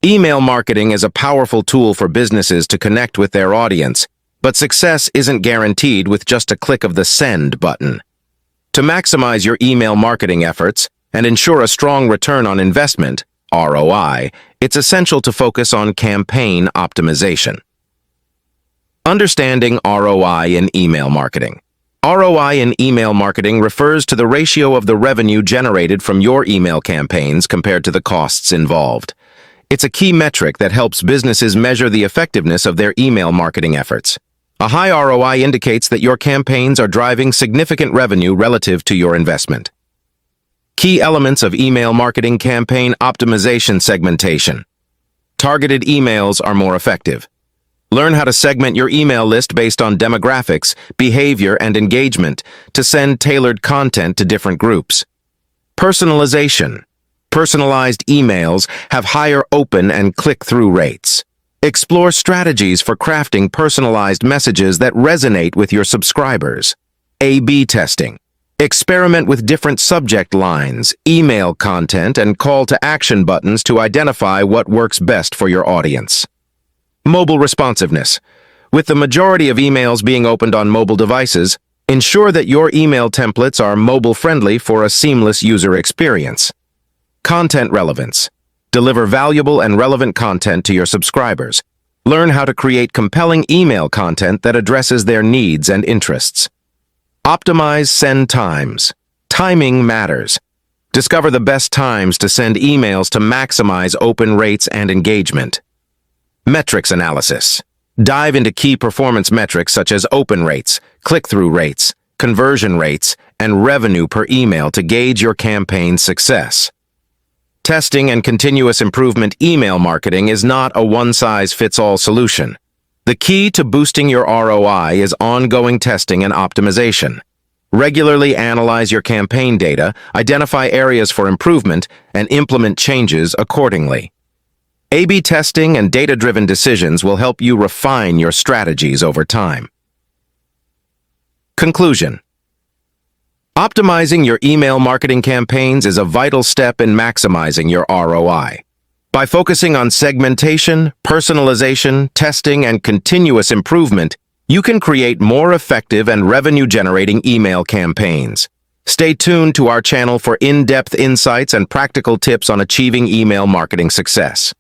Email marketing is a powerful tool for businesses to connect with their audience, but success isn't guaranteed with just a click of the send button. To maximize your email marketing efforts and ensure a strong return on investment, ROI, it's essential to focus on campaign optimization. Understanding ROI in email marketing. ROI in email marketing refers to the ratio of the revenue generated from your email campaigns compared to the costs involved. It's a key metric that helps businesses measure the effectiveness of their email marketing efforts. A high ROI indicates that your campaigns are driving significant revenue relative to your investment. Key elements of email marketing campaign optimization segmentation. Targeted emails are more effective. Learn how to segment your email list based on demographics, behavior, and engagement to send tailored content to different groups. Personalization. Personalized emails have higher open and click-through rates. Explore strategies for crafting personalized messages that resonate with your subscribers. A/B testing. Experiment with different subject lines, email content, and call-to-action buttons to identify what works best for your audience. Mobile responsiveness. With the majority of emails being opened on mobile devices, ensure that your email templates are mobile-friendly for a seamless user experience. Content relevance. Deliver valuable and relevant content to your subscribers. Learn how to create compelling email content that addresses their needs and interests. Optimize send times. Timing matters. Discover the best times to send emails to maximize open rates and engagement. Metrics analysis. Dive into key performance metrics such as open rates, click-through rates, conversion rates, and revenue per email to gauge your campaign's success. Testing and continuous improvement email marketing is not a one-size-fits-all solution. The key to boosting your ROI is ongoing testing and optimization. Regularly analyze your campaign data, identify areas for improvement, and implement changes accordingly. A/B testing and data-driven decisions will help you refine your strategies over time. Conclusion. Optimizing your email marketing campaigns is a vital step in maximizing your ROI. By focusing on segmentation, personalization, testing, and continuous improvement, you can create more effective and revenue-generating email campaigns. Stay tuned to our channel for in-depth insights and practical tips on achieving email marketing success.